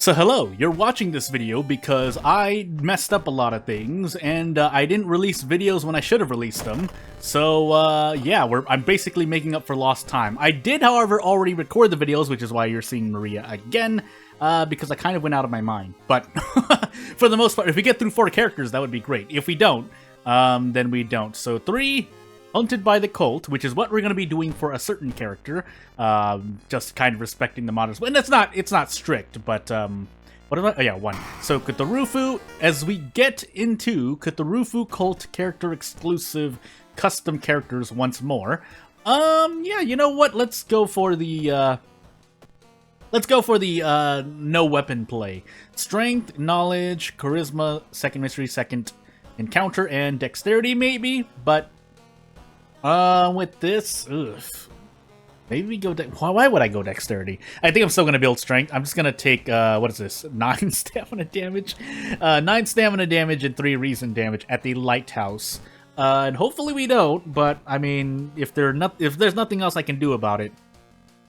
So hello, you're watching this video because I messed up a lot of things, and I didn't release videos when I should have released them. So yeah, I'm basically making up for lost time. I did, however, already record the videos, which is why you're seeing Maria again, because I kind of went out of my mind. But for the most part, if we get through 4 characters, that would be great. If we don't, then we don't. So 3... Hunted by the Cult, which is what we're going to be doing for a certain character, just kind of respecting the models. And it's not strict, but, what am I? Oh, yeah, 1. So, Cthulhu, as we get into Cthulhu Cult character exclusive custom characters once more, yeah, you know what? Let's go for the no weapon play. Strength, knowledge, charisma, second mystery, second encounter, and dexterity maybe, but with this, maybe we go. Why would I go dexterity? I think I'm still gonna build strength. I'm just gonna take what is this? 9 stamina damage, 9 stamina damage and 3 reason damage at the lighthouse. And hopefully we don't. But I mean, if there's nothing else I can do about it,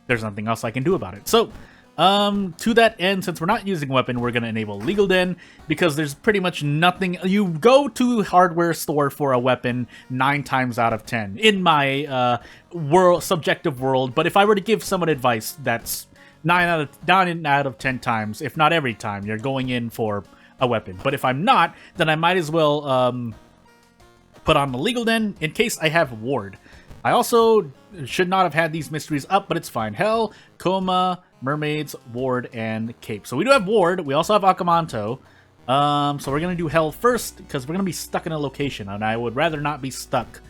there's nothing else I can do about it. So. To that end, since we're not using weapon, we're gonna enable Legal Den, because there's pretty much nothing. You go to hardware store for a weapon 9 times out of 10 in my subjective world. But if I were to give someone advice, that's 9 out of 10 times, if not every time, you're going in for a weapon. But if I'm not, then I might as well put on the Legal Den in case I have Ward. I also should not have had these mysteries up, but it's fine. Hell, Coma, Mermaids, Ward, and Cape. So we do have Ward. We also have Akamanto. So we're going to do Hell first, because we're going to be stuck in a location, and I would rather not be stuck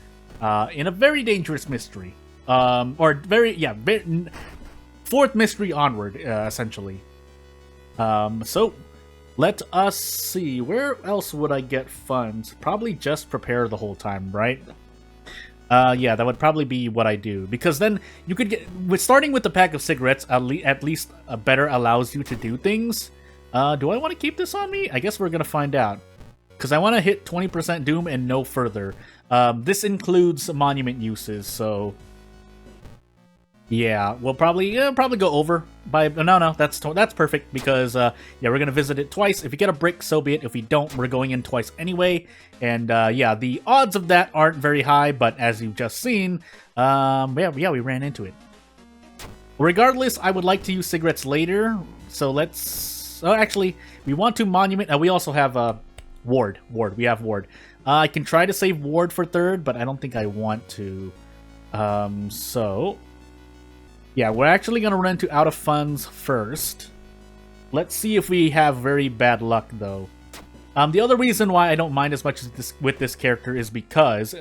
in a very dangerous mystery. Or very, 4th mystery onward, essentially. So let us see. Where else would I get funds? Probably just prepare the whole time, right? Yeah, that would probably be what I do, because then you could get, starting with the pack of cigarettes, at least better allows you to do things. Do I want to keep this on me? I guess we're gonna find out, because I want to hit 20% doom and no further. This includes monument uses, so yeah, we'll probably go over by no, that's perfect, because yeah, we're gonna visit it twice. If you get a brick, so be it. If we don't, we're going in twice anyway. And yeah, the odds of that aren't very high, but as you've just seen, yeah, we ran into it. Regardless, I would like to use cigarettes later, so let's. Oh, actually, we want to monument. We also have Ward. We have Ward. I can try to save Ward for 3rd, but I don't think I want to. So. Yeah, we're actually going to run into out of funds first. Let's see if we have very bad luck, though. The other reason why I don't mind as much with this character is because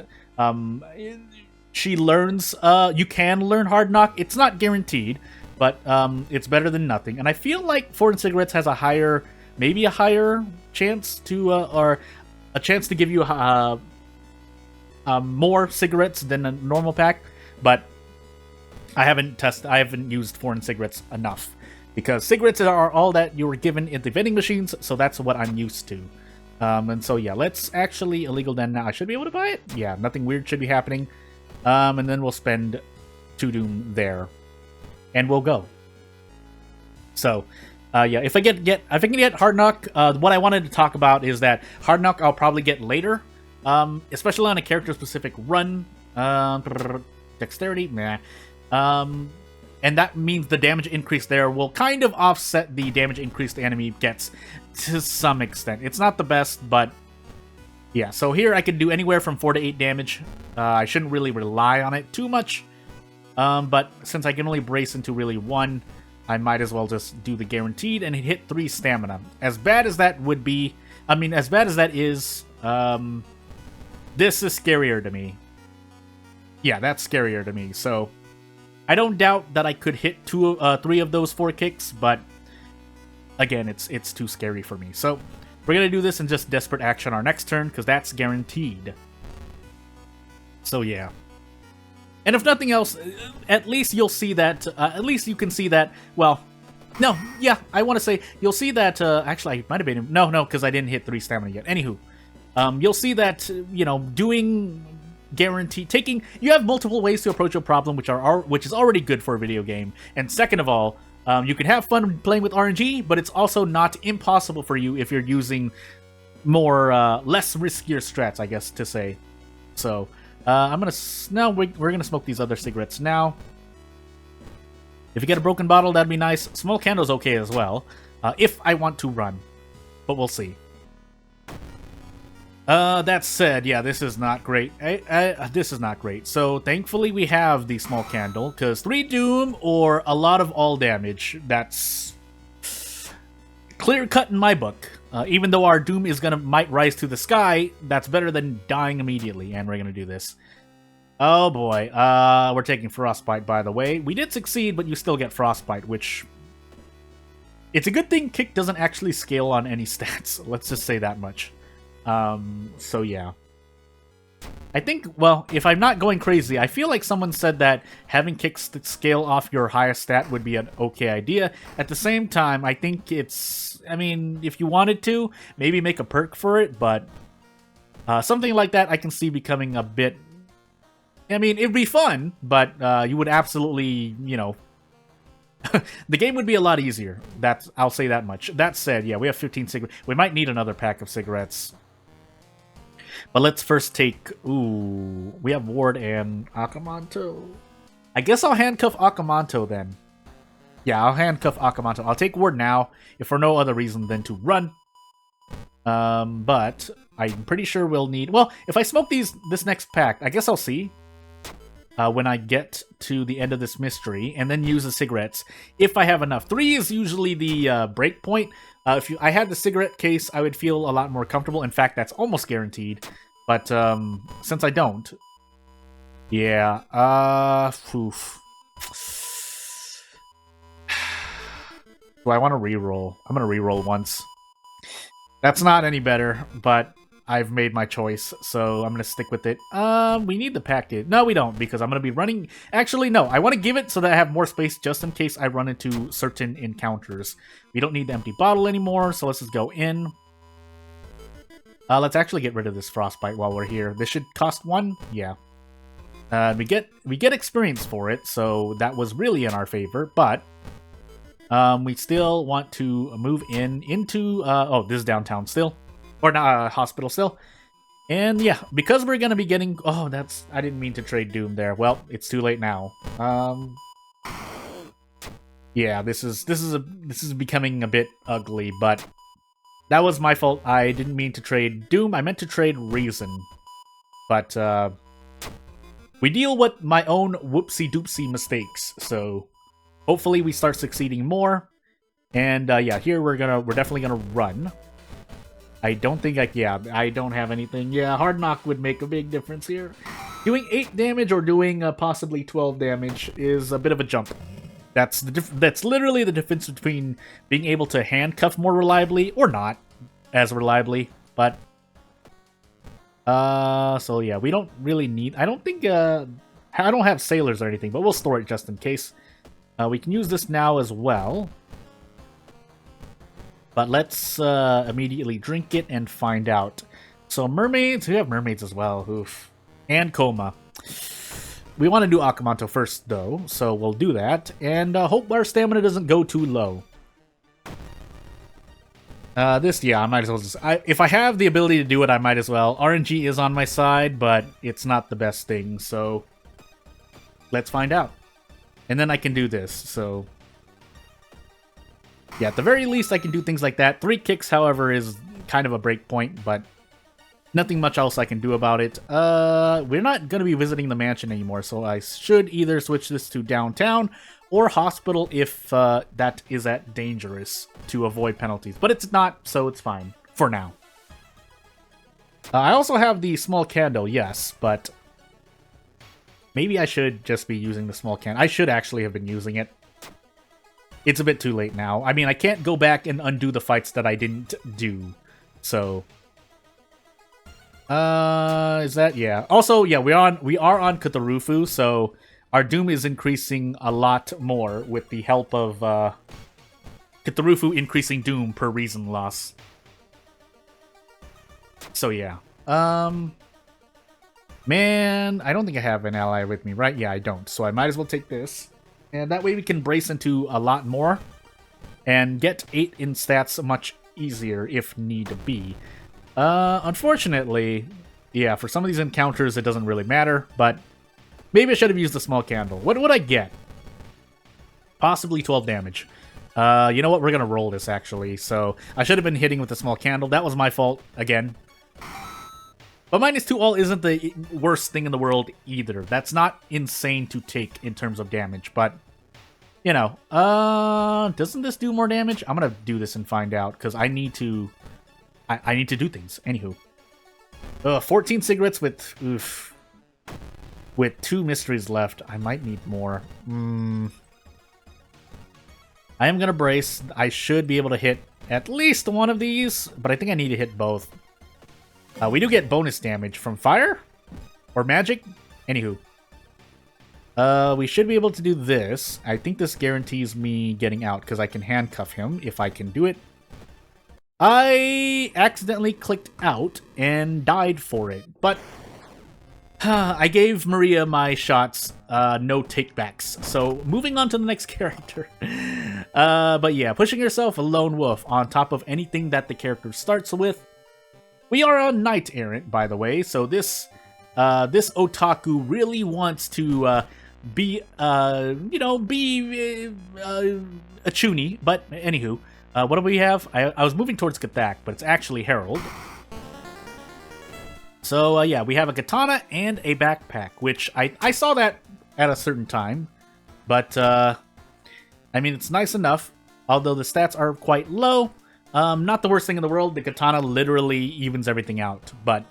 she learns... you can learn Hard Knock. It's not guaranteed, but it's better than nothing. And I feel like Foreign Cigarettes has a higher... maybe a higher chance to... or a chance to give you more cigarettes than a normal pack, but... I haven't used Foreign Cigarettes enough, because cigarettes are all that you were given in the vending machines, so that's what I'm used to. And so yeah, let's actually illegal Den now. I should be able to buy it. Yeah, nothing weird should be happening. And then we'll spend 2 doom there, and we'll go. So yeah, if I can get Hard Knock, what I wanted to talk about is that Hard Knock I'll probably get later, especially on a character specific run. Dexterity, nah. And that means the damage increase there will kind of offset the damage increase the enemy gets to some extent. It's not the best, but yeah. So here I can do anywhere from 4 to 8 damage. I shouldn't really rely on it too much. But since I can only brace into really 1, I might as well just do the guaranteed and hit 3 stamina. As bad as that would be, I mean, as bad as that is, this is scarier to me. Yeah, that's scarier to me, so... I don't doubt that I could hit 3 of those 4 kicks, but again, it's too scary for me. So we're gonna do this in just desperate action our next turn, because that's guaranteed. So yeah. And if nothing else, at least you'll see that. At least you can see that. Well, no, yeah, I want to say you'll see that. Actually, I might have been no, because I didn't hit 3 stamina yet. Anywho, you'll see that doing. Guarantee you have multiple ways to approach a problem, which is already good for a video game. And second of all, You can have fun playing with RNG, but it's also not impossible for you if you're using more less riskier strats, I guess to say. So we're gonna smoke these other cigarettes now. If you get a broken bottle, that'd be nice. Small candle's okay as well, if I want to run, but we'll see. That said, yeah, this is not great. This is not great. So thankfully we have the small candle, because 3 doom or a lot of all damage. That's clear cut in my book. Even though our doom might rise to the sky, that's better than dying immediately. And we're gonna do this. Oh boy, we're taking frostbite, by the way. We did succeed, but you still get frostbite, which it's a good thing kick doesn't actually scale on any stats. Let's just say that much. So yeah. I think, well, if I'm not going crazy, I feel like someone said that having kicks scale off your highest stat would be an okay idea. At the same time, I think it's, I mean, if you wanted to, maybe make a perk for it, but something like that I can see becoming a bit, I mean, it'd be fun, but you would absolutely, you know, the game would be a lot easier. I'll say that much. That said, yeah, we have 15 cigarettes. We might need another pack of cigarettes. But let's first take... Ooh, we have Ward and Akamanto. I guess I'll handcuff Akamanto then. Yeah, I'll handcuff Akamanto. I'll take Ward now, if for no other reason than to run. But I'm pretty sure we'll need... Well, if I smoke this next pack, I guess I'll see. When I get to the end of this mystery, and then use the cigarettes, if I have enough. 3 is usually the break point. If I had the cigarette case, I would feel a lot more comfortable. In fact, that's almost guaranteed. But since I don't, yeah. Oof. Do I want to reroll? I'm gonna reroll once. That's not any better, but I've made my choice, so I'm going to stick with it. We need the package. No, we don't, because I'm going to be running... Actually, no. I want to give it so that I have more space just in case I run into certain encounters. We don't need the empty bottle anymore, so let's just go in. Let's actually get rid of this frostbite while we're here. This should cost 1? Yeah. We get experience for it, so that was really in our favor, but... we still want to move into... oh, this is downtown still. Or not, hospital still. And yeah, because we're gonna be getting... Oh, I didn't mean to trade Doom there. Well, it's too late now. Yeah, this is becoming a bit ugly, but that was my fault. I didn't mean to trade Doom. I meant to trade Reason. But we deal with my own whoopsie-doopsie mistakes, so hopefully we start succeeding more. And yeah, here we're definitely gonna run. I don't think I don't have anything. Yeah, Hard Knock would make a big difference here. Doing 8 damage or doing possibly 12 damage is a bit of a jump. That's literally the difference between being able to handcuff more reliably or not as reliably. But so yeah, we don't really need... I don't think I don't have sailors or anything, but we'll store it just in case. We can use this now as well. But let's immediately drink it and find out. So mermaids, we have mermaids as well. Oof. And coma. We want to do Akamanto first, though, so we'll do that. And hope our stamina doesn't go too low. Yeah, I might as well just... if I have the ability to do it, I might as well. RNG is on my side, but it's not the best thing, so... Let's find out. And then I can do this, so... Yeah, at the very least, I can do things like that. 3 kicks, however, is kind of a break point, but nothing much else I can do about it. We're not going to be visiting the mansion anymore, so I should either switch this to downtown or hospital if that is at dangerous to avoid penalties. But it's not, so it's fine for now. I also have the small candle, yes, but maybe I should just be using the small candle. I should actually have been using it. It's a bit too late now. I mean, I can't go back and undo the fights that I didn't do. So, is that... Yeah. Also, yeah, we are on Katarufu, so our doom is increasing a lot more with the help of Katarufu increasing doom per reason loss. So yeah. Man, I don't think I have an ally with me, right? Yeah, I don't. So I might as well take this. And that way we can brace into a lot more and get 8 in stats much easier if need be. Unfortunately, yeah, for some of these encounters it doesn't really matter, but maybe I should have used the small candle. What would I get? Possibly 12 damage. You know what? We're gonna roll this, actually. So, I should have been hitting with the small candle. That was my fault, again. But -2 all isn't the worst thing in the world either. That's not insane to take in terms of damage, but, you know. Doesn't this do more damage? I'm gonna do this and find out, because I need to... I need to do things. Anywho. 14 cigarettes with... Oof. With 2 mysteries left. I might need more. I am going to brace. I should be able to hit at least one of these, but I think I need to hit both. We do get bonus damage from fire or magic. Anywho. We should be able to do this. I think this guarantees me getting out because I can handcuff him if I can do it. I accidentally clicked out and died for it, but I gave Maria my shots, no takebacks. So, moving on to the next character. But yeah, pushing yourself a lone wolf on top of anything that the character starts with. We are a knight errant, by the way, so this otaku really wants to be, you know, be a chuny. But anywho, what do we have? I was moving towards Kathak, but it's actually Herald. So, yeah, we have a katana and a backpack, which I saw that at a certain time. But, I mean, it's nice enough, although the stats are quite low. Not the worst thing in the world. The katana literally evens everything out. But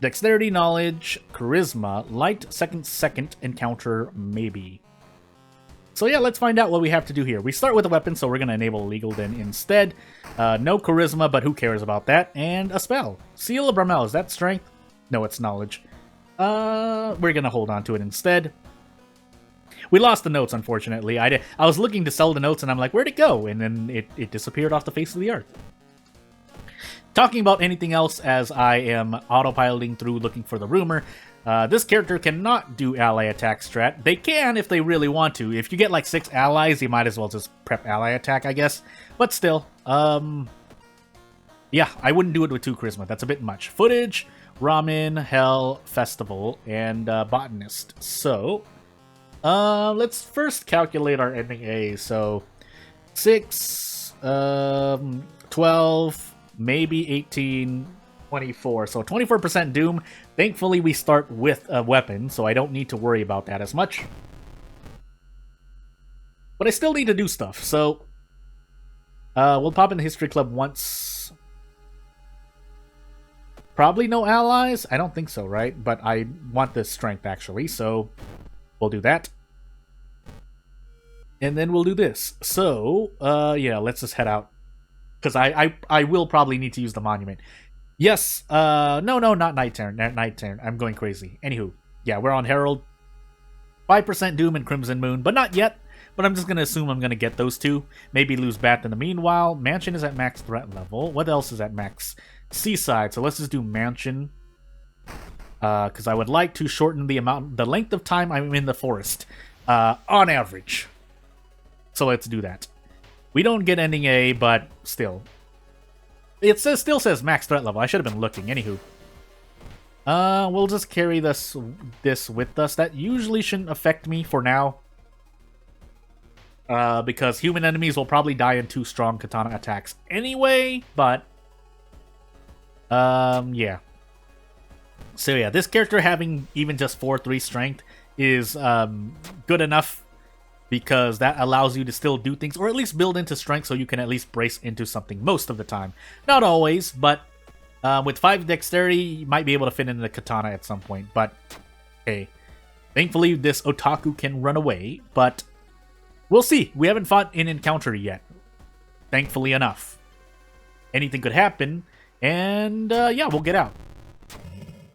dexterity, knowledge, charisma, light, second encounter, maybe. So yeah, let's find out what we have to do here. We start with a weapon, so we're going to enable legal then instead. No charisma, but who cares about that? And a spell. Seal of Bramel, is that strength? No, it's knowledge. We're going to hold on to it instead. We lost the notes, unfortunately. I was looking to sell the notes, and I'm like, where'd it go? And then it disappeared off the face of the earth. Talking about anything else as I am autopiloting through looking for the rumor. This character cannot do ally attack strat. They can if they really want to. If you get like 6 allies, you might as well just prep ally attack, I guess. But still, yeah, I wouldn't do it with 2 charisma. That's a bit much. Footage, Ramen, Hell, Festival, and Botanist. So, let's first calculate our ending A. So, 6, 12, maybe 18, 24. So 24% Doom. Thankfully, we start with a weapon, so I don't need to worry about that as much. But I still need to do stuff, so we'll pop in the History Club once. Probably no allies? I don't think so, right? But I want the strength, actually, so we'll do that. And then we'll do this. So, yeah, let's just head out. Because I will probably need to use the monument. Yes, no, not Night Turn. Night Turn. I'm going crazy. Anywho, yeah, we're on Herald. 5% Doom and Crimson Moon, but not yet. But I'm just going to assume I'm going to get those 2. Maybe lose Bat in the meanwhile. Mansion is at max threat level. What else is at max? Seaside. So let's just do Mansion. Because I would like to shorten the length of time I'm in the forest. On average. So let's do that. We don't get ending A, but still. It still says max threat level. I should have been looking. Anywho. We'll just carry this with us. That usually shouldn't affect me for now. Because human enemies will probably die in 2 strong katana attacks anyway, but... yeah. So yeah, this character having even just 4-3 strength is good enough because that allows you to still do things, or at least build into strength so you can at least brace into something most of the time. Not always, but with 5 dexterity, you might be able to fit in the katana at some point, but hey. Thankfully, this otaku can run away, but we'll see. We haven't fought an encounter yet, thankfully enough. Anything could happen, and yeah, we'll get out.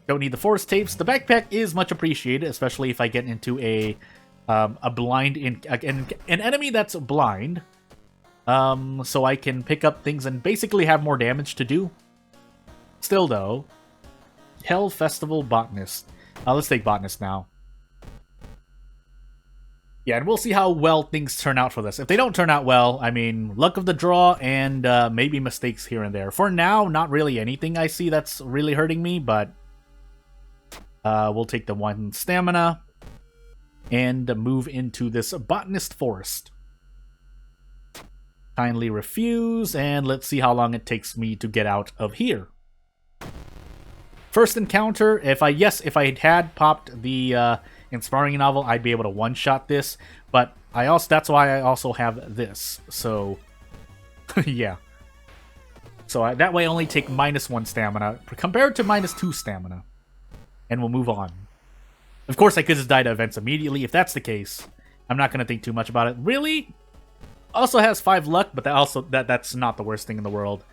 Don't need the forest tapes. The backpack is much appreciated, especially if I get into an enemy that's blind, so I can pick up things and basically have more damage to do. Still though, Hell Festival Botanist. Let's take Botanist now. Yeah, and we'll see how well things turn out for this. If they don't turn out well, I mean, luck of the draw and maybe mistakes here and there. For now, not really anything I see that's really hurting me, but we'll take the 1 stamina and move into this botanist forest. Kindly refuse, and let's see how long it takes me to get out of here. First encounter, if I had popped the Inspiring Novel, I'd be able to one-shot this, but that's why I also have this, so yeah. So that way I only take -1 stamina, compared to -2 stamina, and we'll move on. Of course, I could just die to events immediately. If that's the case, I'm not going to think too much about it. Really? Also has 5 luck, but that's not the worst thing in the world.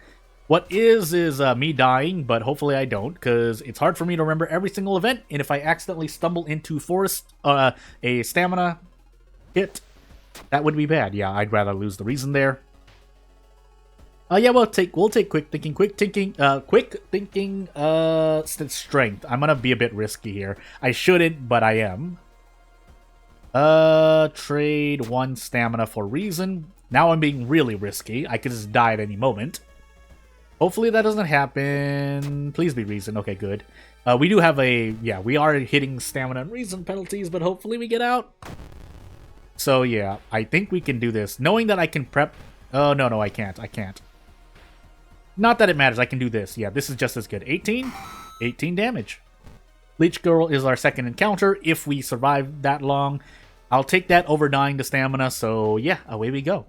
What is me dying, but hopefully I don't, because it's hard for me to remember every single event, and if I accidentally stumble into a stamina hit, that would be bad. Yeah, I'd rather lose the reason there. Yeah, we'll take quick thinking, strength. I'm gonna be a bit risky here. I shouldn't, but I am. Trade 1 stamina for reason. Now I'm being really risky. I could just die at any moment. Hopefully that doesn't happen. Please be reason. Okay, good. We do have we are hitting stamina and reason penalties, but hopefully we get out. So yeah, I think we can do this. Knowing that I can prep... Oh, no, I can't. Not that it matters. I can do this. Yeah, this is just as good. 18? 18 damage. Leech Girl is our second encounter. If we survive that long, I'll take that over dying to stamina. So yeah, away we go.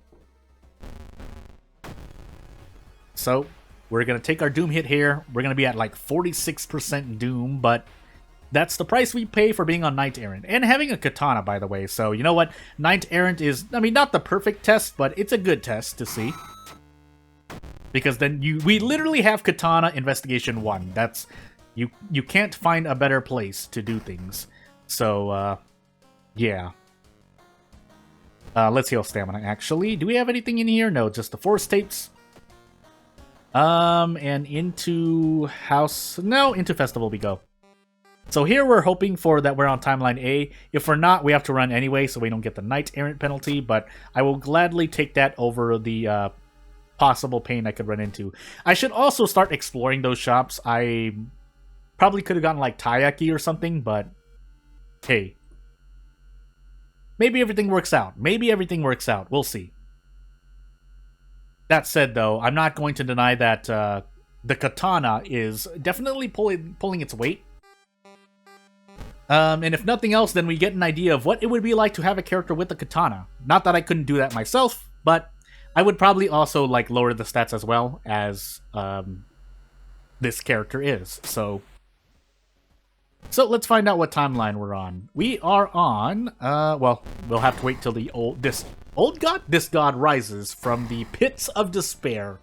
So... we're going to take our Doom hit here. We're going to be at like 46% Doom, but that's the price we pay for being on Knight Errant. And having a katana, by the way. So, you know what? Knight Errant is, I mean, not the perfect test, but it's a good test to see. Because then we literally have katana investigation 1. That's, you can't find a better place to do things. So, yeah. Let's heal stamina, actually. Do we have anything in here? No, just the forest tapes. And into house... No, into festival we go. So here we're hoping for that we're on timeline A. If we're not, we have to run anyway, so we don't get the Knight Errant penalty, but I will gladly take that over the, possible pain I could run into. I should also start exploring those shops. I probably could have gotten, like, taiyaki or something, but... hey. Maybe everything works out. We'll see. That said, though, I'm not going to deny that the katana is definitely pulling its weight. And if nothing else, then we get an idea of what it would be like to have a character with a katana. Not that I couldn't do that myself, but I would probably also like lower the stats as well as this character is. So let's find out what timeline we're on. We are on, well, we'll have to wait till this god rises from the pits of despair.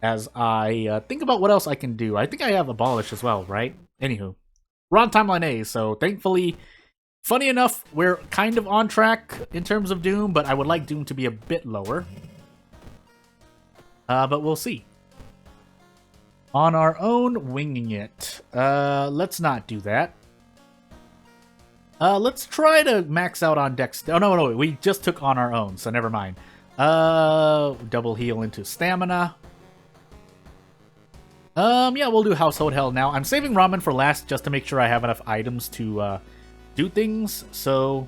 As I think about what else I can do. I think I have Abolish as well, right? Anywho, we're on timeline A, so thankfully, funny enough, we're kind of on track in terms of Doom, but I would like Doom to be a bit lower. But we'll see. On our own, winging it. Let's not do that. Let's try to max out on Dex. Oh, no, we just took on our own, so never mind. Double heal into stamina. Yeah, we'll do Household Hell now. I'm saving Ramen for last just to make sure I have enough items to, do things, so...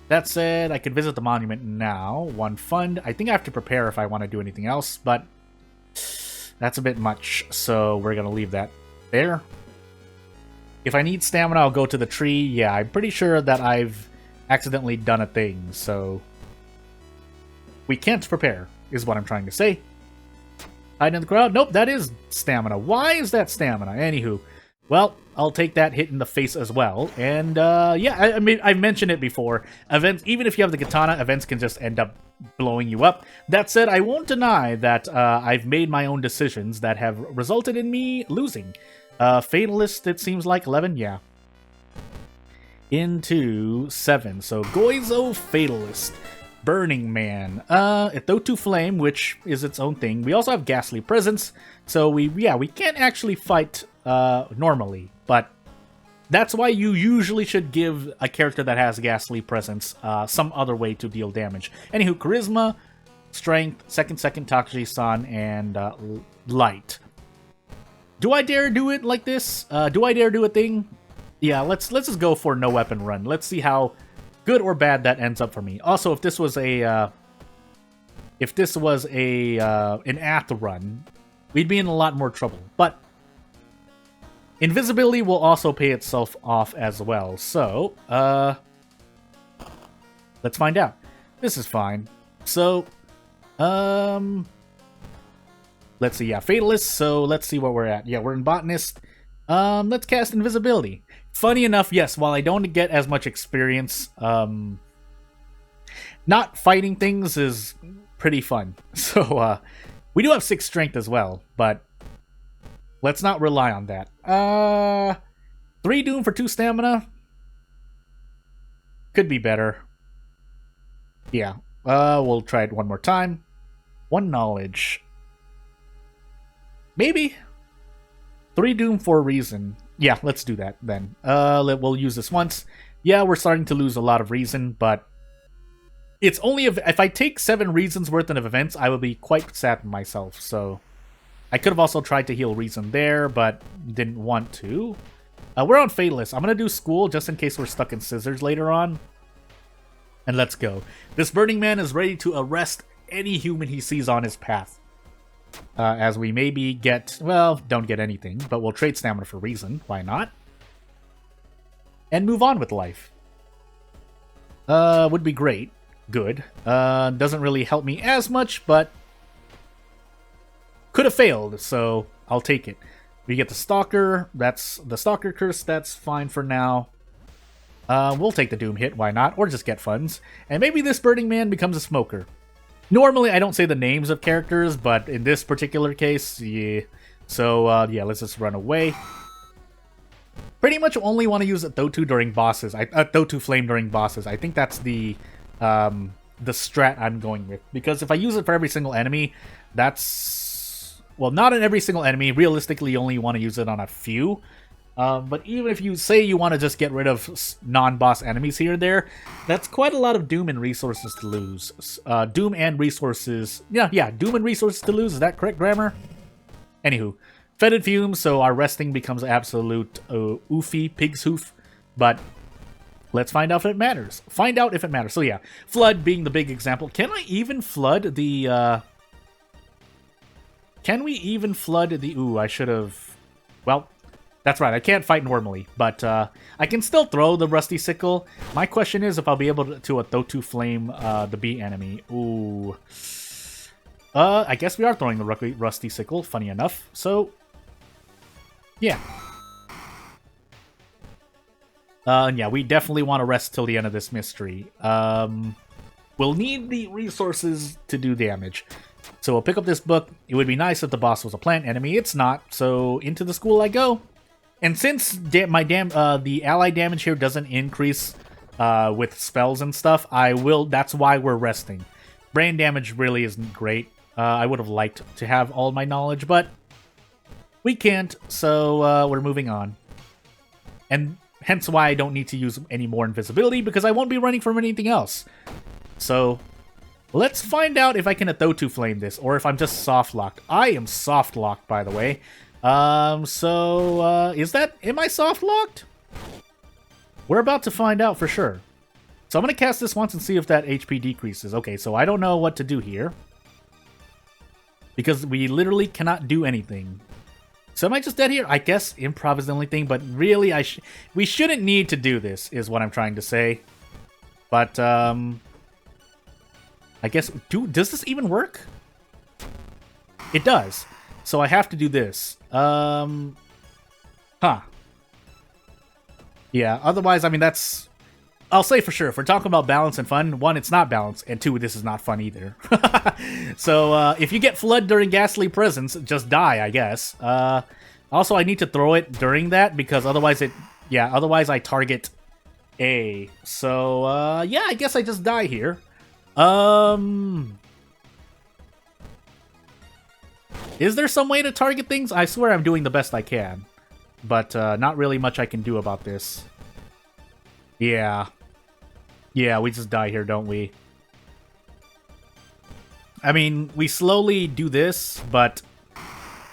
That said, I could visit the monument now. 1 fund. I think I have to prepare if I want to do anything else, but... that's a bit much, so we're gonna leave that there. If I need stamina, I'll go to the tree. Yeah, I'm pretty sure that I've accidentally done a thing, so... we can't prepare, is what I'm trying to say. Hide in the crowd? Nope, that is stamina. Why is that stamina? Anywho. Well, I'll take that hit in the face as well. And, yeah, I mean, I've mentioned it before. Events, even if you have the katana, events can just end up blowing you up. That said, I won't deny that I've made my own decisions that have resulted in me losing. Fatalist, it seems like 11, yeah. Into 7. So Goizo Fatalist. Burning Man. Thotu Flame, which is its own thing. We also have Ghastly Presence. So we can't actually fight normally, but That's why you usually should give a character that has Ghastly Presence some other way to deal damage. Anywho, Charisma, Strength, Second, Takashi-san, and Light. Do I dare do it like this? Do I dare do a thing? Yeah, let's just go for no weapon run. Let's see how good or bad that ends up for me. Also, if this was an Ath run, we'd be in a lot more trouble. But invisibility will also pay itself off as well. So, let's find out. This is fine. So, let's see. Yeah, Fatalist. So let's see what we're at. Yeah, we're in Botanist. Let's cast Invisibility. Funny enough, yes, while I don't get as much experience, not fighting things is pretty fun. So, we do have 6 strength as well, but let's not rely on that. 3 doom for 2 stamina. Could be better. Yeah, we'll try it one more time. 1 knowledge. Maybe. 3 doom for a reason. Yeah, let's do that then. We'll use this once. Yeah, we're starting to lose a lot of reason, but it's only if I take 7 reasons worth of events, I will be quite sad with myself. So I could have also tried to heal reason there, but didn't want to. We're on Fatalist. I'm gonna do School just in case we're stuck in Scissors later on. And let's go. This Burning Man is ready to arrest any human he sees on his path. As we maybe get, well, don't get anything, but we'll trade stamina for reason. Why not? And move on with life. Would be great. Good. Doesn't really help me as much, but could have failed, so I'll take it. We get the Stalker. That's the Stalker Curse. That's fine for now. We'll take the Doom hit. Why not? Or just get funds. And maybe this Burning Man becomes a Smoker. Normally, I don't say the names of characters, but in this particular case, yeah. So, yeah, let's just run away. Pretty much only want to use a Thotu during bosses. Thotu Flame during bosses. I think that's the strat I'm going with. Because if I use it for every single enemy, that's... Well, not on every single enemy. Realistically, you only want to use it on a few. But even if you say you want to just get rid of non-boss enemies here and there, that's quite a lot of Doom and resources to lose. Doom and resources... Yeah, Doom and resources to lose. Is that correct grammar? Anywho, Fetid Fumes, so our resting becomes absolute oofy, pig's hoof. But let's find out if it matters. Find out if it matters. So yeah, Flood being the big example. Can I even flood the... Can we even flood the... Ooh, I should have... Well... That's right, I can't fight normally, but I can still throw the Rusty Sickle. My question is if I'll be able to Thotu Flame the bee enemy. Ooh. I guess we are throwing the Rusty Sickle, funny enough. So, yeah. Yeah, we definitely want to rest till the end of this mystery. We'll need the resources to do damage. So we'll pick up this book. It would be nice if the boss was a plant enemy. It's not, so into the school I go. And since the ally damage here doesn't increase with spells and stuff, that's why we're resting. Brain damage really isn't great. I would have liked to have all my knowledge, but we can't, so we're moving on. And hence why I don't need to use any more invisibility, because I won't be running from anything else. So, let's find out if I can Thotu Flame this, or if I'm just soft-locked. I am soft-locked, by the way. Am I soft-locked? We're about to find out for sure. So I'm going to cast this once and see if that HP decreases. Okay, so I don't know what to do here. Because we literally cannot do anything. So am I just dead here? I guess improv is the only thing, but really we shouldn't need to do this, is what I'm trying to say. But, I guess, does this even work? It does. So I have to do this. Huh. Yeah, otherwise, I mean, that's... I'll say for sure, if we're talking about balance and fun, 1, it's not balanced, and 2, this is not fun either. So, if you get Flood during Ghastly Presence, just die, I guess. Also, I need to throw it during that, because otherwise otherwise I target A. So, yeah, I guess I just die here. Is there some way to target things? I swear I'm doing the best I can. but not really much I can do about this. Yeah. Yeah, we just die here, don't we? I mean, we slowly do this, but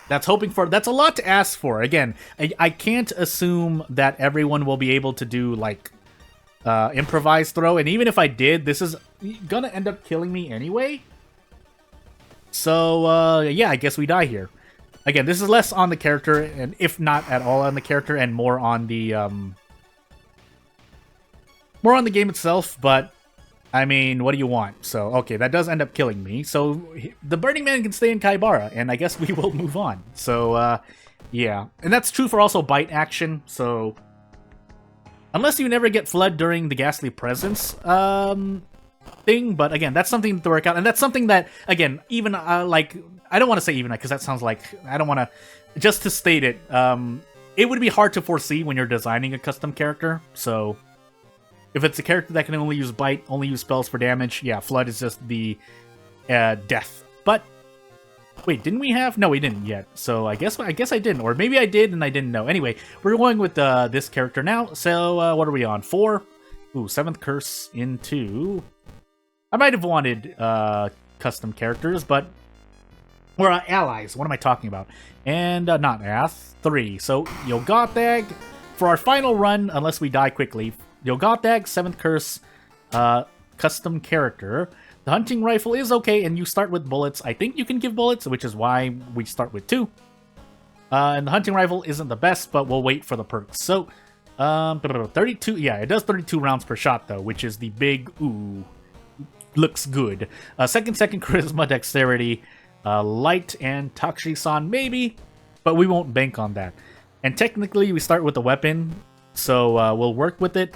that's a lot to ask for. Again, I can't assume that everyone will be able to do, like, improvised throw, and even if I did, this is gonna end up killing me anyway. So, yeah, I guess we die here. Again, this is less on the character, and if not at all on the character, and more on the game itself, but I mean, what do you want? So, okay, that does end up killing me. So, the Burning Man can stay in Kaibara, and I guess we will move on. So, yeah. And that's true for also bite action, so unless you never get Flood during the Ghastly Presence thing, but again, that's something to work out, and that's something that, again, even, like, I don't want to say even, because that sounds like, I don't want to, just to state it, it would be hard to foresee when you're designing a custom character, so if it's a character that can only use bite, only use spells for damage, yeah, Flood is just the death. But wait, didn't we have? No, we didn't yet. So I guess I didn't, or maybe I did and I didn't know. Anyway, we're going with this character now. So what are we on? 4. Ooh, 7th curse into. I might have wanted custom characters, but or allies. What am I talking about? And not Ath. 3. So Yogathag for our final run, unless we die quickly. Yogathag, 7th curse, custom character. The hunting rifle is okay, and you start with bullets. I think you can give bullets, which is why we start with 2. And the hunting rifle isn't the best, but we'll wait for the perks. So, 32, yeah, it does 32 rounds per shot, though, which is the big, ooh, looks good. Second charisma, dexterity, light, and Takushi-san, maybe, but we won't bank on that. And technically, we start with a weapon, so we'll work with it.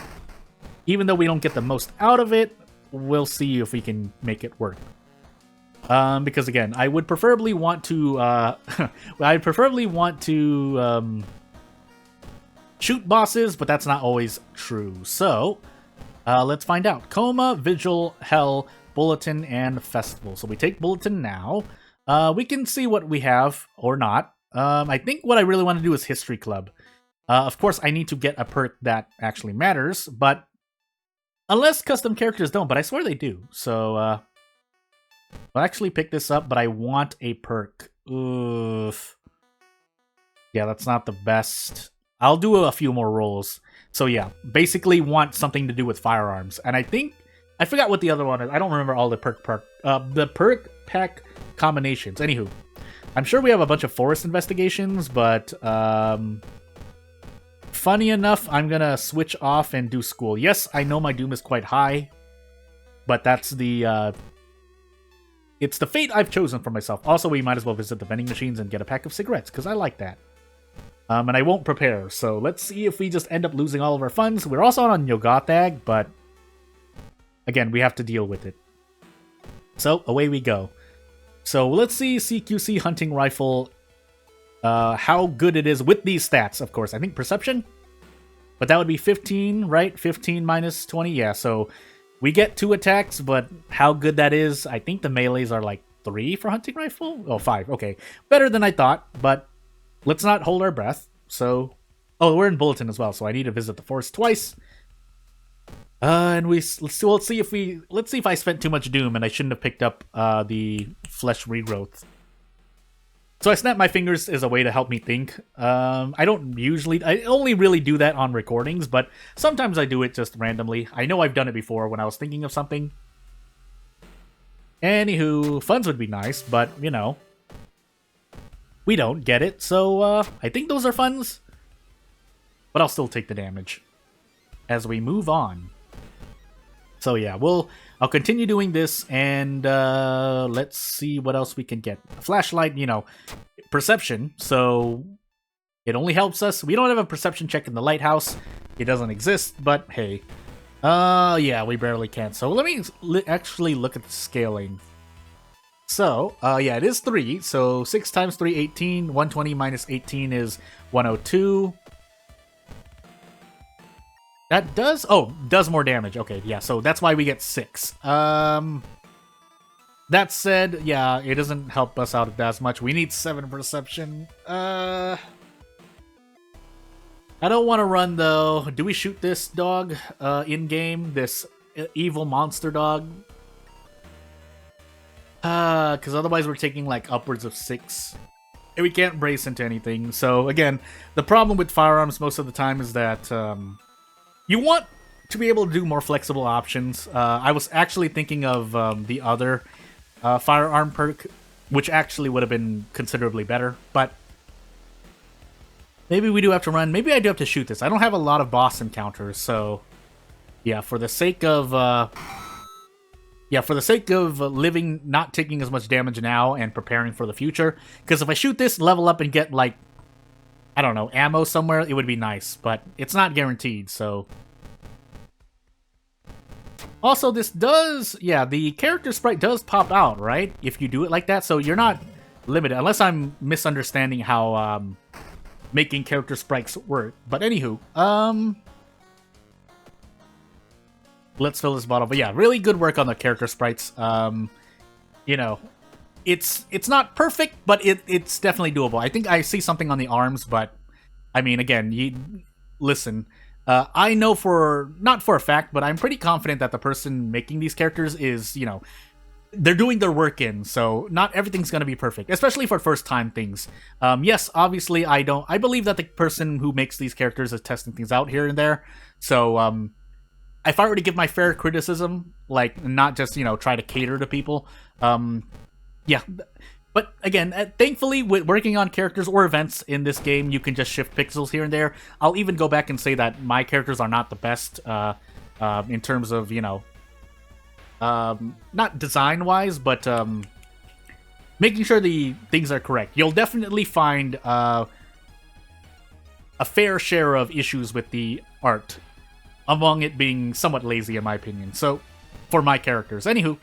Even though we don't get the most out of it, we'll see if we can make it work. Because again, I would preferably want to shoot bosses, but that's not always true. So let's find out. Coma, Vigil, Hell, Bulletin, and Festival. So we take Bulletin now. We can see what we have or not. I think what I really want to do is History Club. Of course, I need to get a perk that actually matters, but unless custom characters don't, but I swear they do. So, I'll actually pick this up, but I want a perk. Oof. Yeah, that's not the best. I'll do a few more rolls. So yeah, basically want something to do with firearms. And I think, I forgot what the other one is. I don't remember all the perk pack combinations. Anywho, I'm sure we have a bunch of forest investigations, but, funny enough, I'm gonna switch off and do school. Yes, I know my doom is quite high, but that's the, it's the fate I've chosen for myself. Also, we might as well visit the vending machines and get a pack of cigarettes, because I like that. And I won't prepare, so let's see if we just end up losing all of our funds. We're also on Yogathag, but again, we have to deal with it. So, away we go. So, let's see CQC hunting rifle, how good it is with these stats, of course. I think perception, but that would be 15, right? 15 minus 20, yeah, so we get 2 attacks, but how good that is, I think the melees are like 3 for hunting rifle? Oh, 5, okay. Better than I thought, but let's not hold our breath. So, oh, we're in Bulletin as well, so I need to visit the forest twice. And let's see if I spent too much doom and I shouldn't have picked up the flesh regrowth. So I snap my fingers as a way to help me think. I only really do that on recordings, but sometimes I do it just randomly. I know I've done it before when I was thinking of something. Anywho, funds would be nice, but, you know, we don't get it, so I think those are funds. But I'll still take the damage as we move on. So yeah, I'll continue doing this, and let's see what else we can get. A flashlight, you know, perception, so it only helps us. We don't have a perception check in the lighthouse. It doesn't exist, but hey. Yeah, we barely can. So let me actually look at the scaling. So, yeah, it is 3. So 6 times 3, 18. 120 minus 18 is 102. That does more damage. Okay, yeah, so that's why we get 6. That said, yeah, it doesn't help us out as much. We need 7 perception. I don't want to run, though. Do we shoot this dog in-game? This evil monster dog? Because otherwise we're taking, like, upwards of 6. And we can't brace into anything. So, again, the problem with firearms most of the time is that you want to be able to do more flexible options. I was actually thinking of the other firearm perk, which actually would have been considerably better, but maybe we do have to run. Maybe I do have to shoot this. I don't have a lot of boss encounters, so yeah, for the sake of living, not taking as much damage now and preparing for the future, because if I shoot this, level up and get, like, I don't know, ammo somewhere, it would be nice, but it's not guaranteed, so. Also, this does, yeah, the character sprite does pop out, right? If you do it like that, so you're not limited, unless I'm misunderstanding how making character sprites work. But anywho, let's fill this bottle. But yeah, really good work on the character sprites. You know, it's not perfect, but it's definitely doable. I think I see something on the arms, but I mean, again, listen. I know not for a fact, but I'm pretty confident that the person making these characters is, you know, they're doing their work in, so not everything's going to be perfect, especially for first-time things. Yes, obviously, I believe that the person who makes these characters is testing things out here and there, so, if I were to give my fair criticism, like, not just, you know, try to cater to people, yeah. But again, thankfully, with working on characters or events in this game, you can just shift pixels here and there. I'll even go back and say that my characters are not the best in terms of, you know, not design-wise, but making sure the things are correct. You'll definitely find a fair share of issues with the art, among it being somewhat lazy, in my opinion. So, for my characters. Anywho.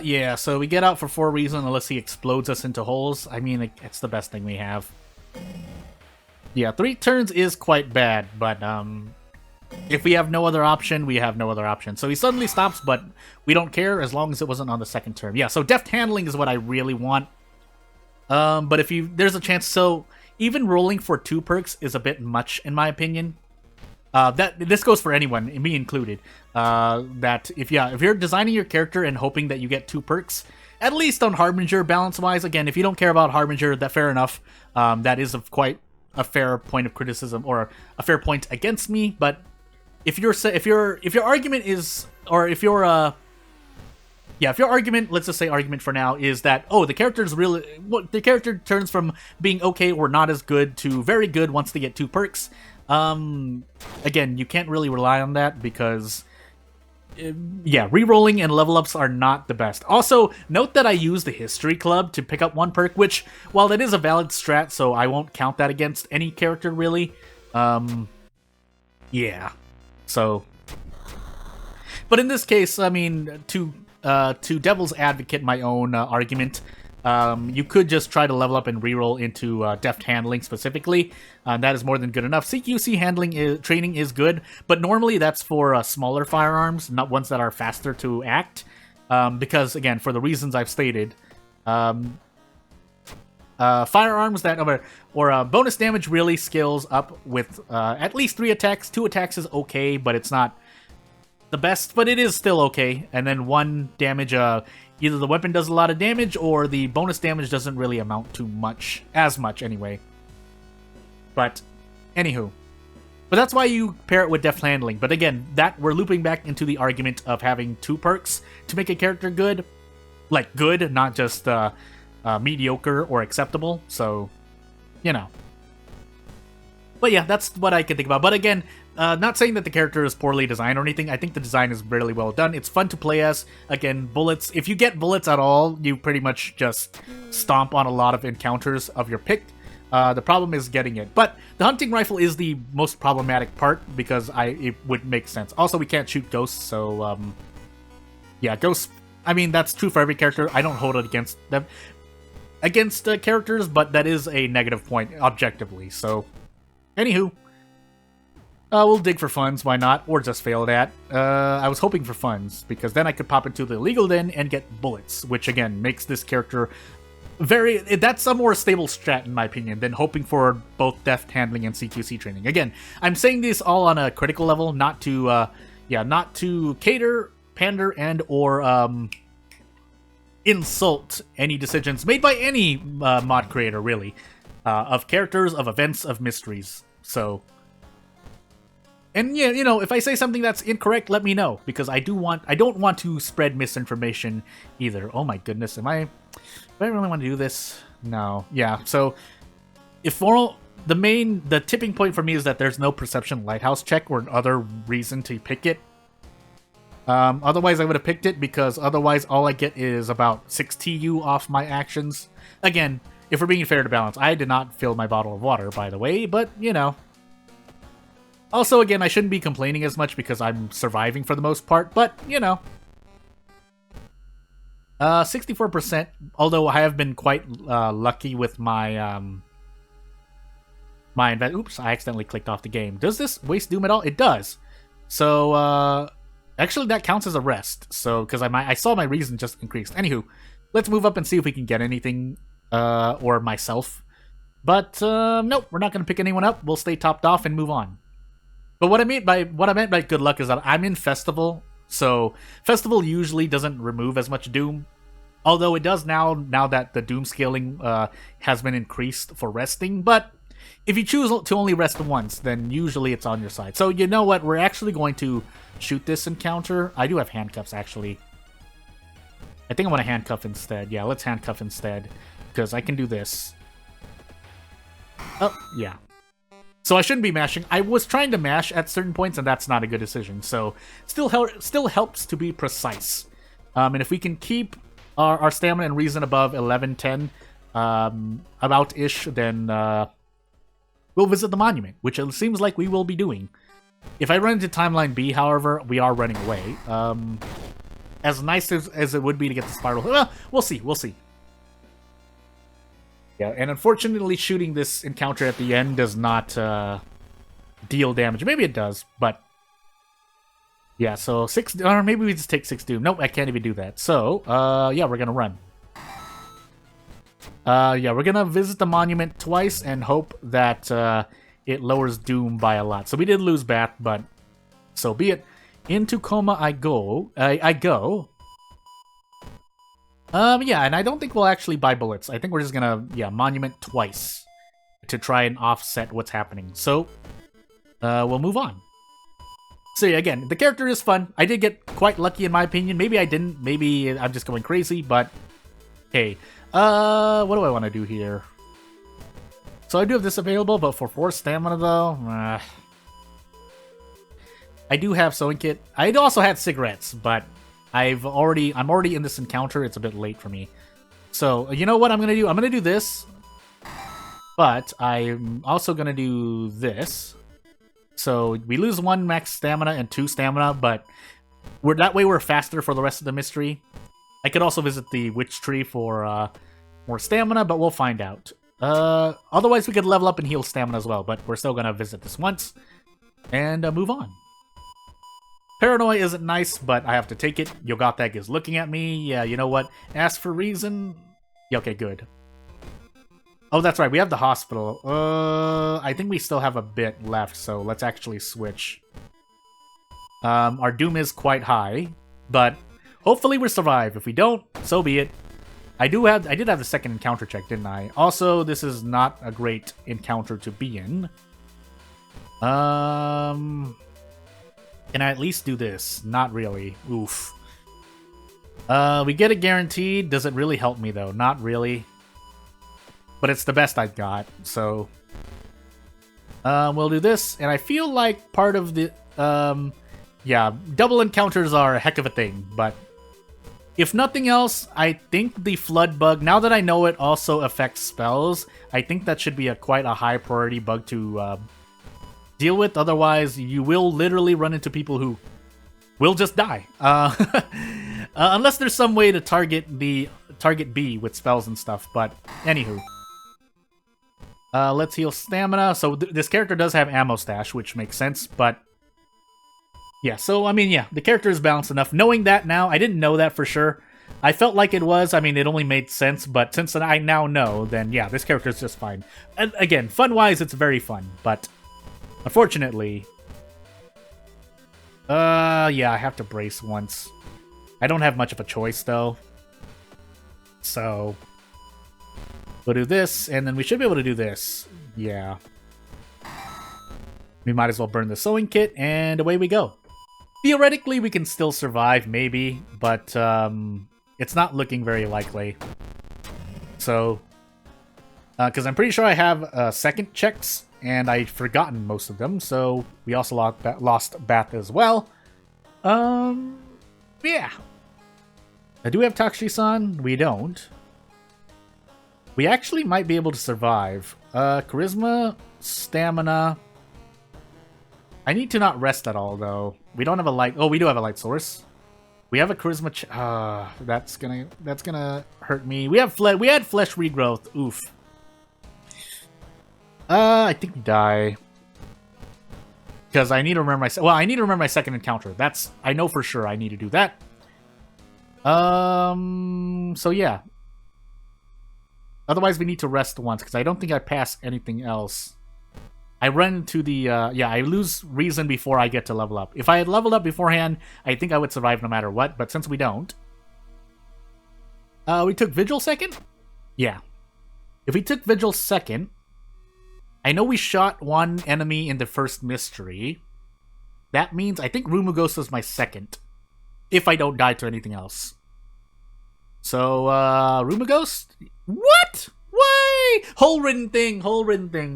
Yeah, so we get out for 4 reasons unless he explodes us into holes. I mean, it's the best thing we have. Yeah, 3 turns is quite bad, but, if we have no other option, we have no other option. So he suddenly stops, but we don't care as long as it wasn't on the second turn. Yeah, so deft handling is what I really want. But if there's a chance, so even rolling for 2 perks is a bit much, in my opinion. This goes for anyone, me included. That if you're designing your character and hoping that you get 2 perks, at least on Harbinger balance-wise. Again, if you don't care about Harbinger, that fair enough. That is quite a fair point of criticism, or a fair point against me. But if your argument is, or if your argument, let's just say argument for now, is that, oh, the character turns from being okay or not as good to very good once they get 2 perks. Again, you can't really rely on that because, yeah, rerolling and level ups are not the best. Also, note that I use the History Club to pick up 1 perk, which, while that is a valid strat, so I won't count that against any character, really. Yeah. So, but in this case, I mean, to devil's advocate my own argument, you could just try to level up and reroll into deft handling specifically. That is more than good enough. CQC handling training is good, but normally that's for smaller firearms, not ones that are faster to act. Because, again, for the reasons I've stated, firearms that or bonus damage really scales up with at least 3 attacks. 2 attacks is okay, but it's not the best, but it is still okay. And then 1 damage, either the weapon does a lot of damage or the bonus damage doesn't really amount to much, as much anyway. But anywho, but that's why you pair it with deft handling. But again, that we're looping back into the argument of having 2 perks to make a character good, like good, not just mediocre or acceptable. So, you know. But yeah, that's what I can think about. But again, not saying that the character is poorly designed or anything. I think the design is really well done. It's fun to play as. Again, bullets. If you get bullets at all, you pretty much just stomp on a lot of encounters of your pick. The problem is getting it. But the hunting rifle is the most problematic part because it would make sense. Also, we can't shoot ghosts, so yeah, ghosts. I mean, that's true for every character. I don't hold it against them, against characters, but that is a negative point objectively. So, anywho. We'll dig for funds, why not? Or just fail that. I was hoping for funds, because then I could pop into the illegal den and get bullets, which again, makes this character That's a more stable strat in my opinion than hoping for both deft handling and CQC training. Again, I'm saying this all on a critical level, not to not to cater, pander, and or insult any decisions made by any mod creator, really, of characters, of events, of mysteries. So, and yeah, you know, if I say something that's incorrect, let me know, because I don't want to spread misinformation either. Oh my goodness, do I really want to do this? No. Yeah, so if the tipping point for me is that there's no perception lighthouse check or other reason to pick it. Otherwise I would have picked it, because otherwise all I get is about 6 TU off my actions. Again, if we're being fair to balance, I did not fill my bottle of water, by the way, but, you know. Also, again, I shouldn't be complaining as much because I'm surviving for the most part, but, you know. 64%, although I have been quite lucky with my oops, I accidentally clicked off the game. Does this waste doom at all? It does. So, actually that counts as a rest, so, because I saw my reason just increased. Anywho, let's move up and see if we can get anything, or myself. But, nope, we're not going to pick anyone up. We'll stay topped off and move on. But what I meant by good luck is that I'm in Festival, so Festival usually doesn't remove as much Doom. Although it does now that the Doom scaling has been increased for resting. But if you choose to only rest once, then usually it's on your side. So you know what? We're actually going to shoot this encounter. I do have handcuffs, actually. I think I want to handcuff instead. Yeah, let's handcuff instead, because I can do this. Oh, yeah. So I shouldn't be mashing. I was trying to mash at certain points, and that's not a good decision. So still helps to be precise. And if we can keep our stamina and reason above 11-10, about-ish, then we'll visit the monument, which it seems like we will be doing. If I run into Timeline B, however, we are running away. As nice as it would be to get the spiral, well, we'll see. Yeah, and unfortunately, shooting this encounter at the end does not deal damage. Maybe it does, but yeah. So 6, or maybe we just take 6 doom. Nope, I can't even do that. So yeah, we're gonna run. Yeah, we're gonna visit the monument twice and hope that it lowers doom by a lot. So we did lose Bat, but so be it. Into coma I go. I go. Yeah, and I don't think we'll actually buy bullets. I think we're just gonna, yeah, monument twice to try and offset what's happening. So, we'll move on. So yeah, again, the character is fun. I did get quite lucky in my opinion. Maybe I didn't. Maybe I'm just going crazy, but hey. What do I want to do here? So I do have this available, but for 4 stamina though, I do have sewing kit. I also had cigarettes, but I'm already in this encounter. It's a bit late for me. So, you know what I'm going to do? I'm going to do this. But I'm also going to do this. So, we lose 1 max stamina and 2 stamina, but that way we're faster for the rest of the mystery. I could also visit the witch tree for more stamina, but we'll find out. Otherwise, we could level up and heal stamina as well, but we're still going to visit this once and move on. Paranoia isn't nice, but I have to take it. Yogathag is looking at me. Yeah, you know what? Ask for reason. Yeah, okay, good. Oh, that's right. We have the hospital. I think we still have a bit left, so let's actually switch. Our doom is quite high, but hopefully we survive. If we don't, so be it. I did have the second encounter check, didn't I? Also, this is not a great encounter to be in. Can I at least do this? Not really. Oof. We get it guaranteed. Does it really help me, though? Not really. But it's the best I've got, so... we'll do this, and I feel like part of the... yeah, double encounters are a heck of a thing, but... If nothing else, I think the Flood bug, now that I know it also affects spells, I think that should be quite a high priority bug to... deal with. Otherwise, you will literally run into people who will just die. Unless there's some way to target B with spells and stuff. But anywho, let's heal stamina. So this character does have ammo stash, which makes sense. But yeah, so I mean, yeah, the character is balanced enough. Knowing that now, I didn't know that for sure. I felt like it was. I mean, it only made sense, but since I now know, then yeah, this character is just fine. And again, fun-wise, it's very fun, but unfortunately... yeah, I have to brace once. I don't have much of a choice, though. So... we'll do this, and then we should be able to do this. Yeah. We might as well burn the sewing kit, and away we go. Theoretically, we can still survive, maybe, but it's not looking very likely. So, because I'm pretty sure I have second checks, and I've forgotten most of them, so we also lost Bath as well. Yeah. Do we have Takshi-san? We don't. We actually might be able to survive. Charisma, stamina... I need to not rest at all, though. We don't have a light... Oh, we do have a light source. We have a charisma... that's gonna hurt me. We had flesh regrowth. Oof. I think we die. Because I need to remember my... Well, I need to remember my second encounter. That's... I know for sure I need to do that. So, yeah. Otherwise, we need to rest once, because I don't think I pass anything else. I run into the, yeah, I lose reason before I get to level up. If I had leveled up beforehand, I think I would survive no matter what, but since we don't... we took Vigil second? Yeah. If we took Vigil second, I know we shot one enemy in the first mystery. That means I think Rumaghost is my second. If I don't die to anything else. So, Rumaghost? What? Why? Whole written thing.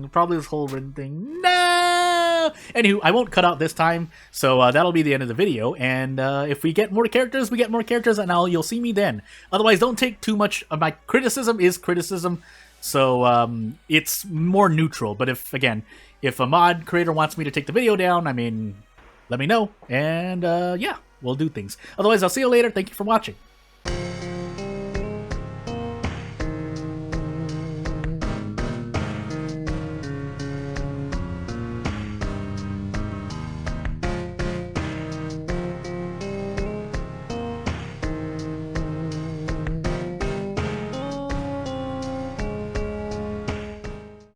Probably this whole written thing. No! Anywho, I won't cut out this time, so that'll be the end of the video. And if we get more characters, and you'll see me then. Otherwise, don't take too much of my criticism is criticism, so it's more neutral. But if a mod creator wants me to take the video down, I mean, let me know. And yeah, we'll do things. Otherwise, I'll see you later. Thank you for watching.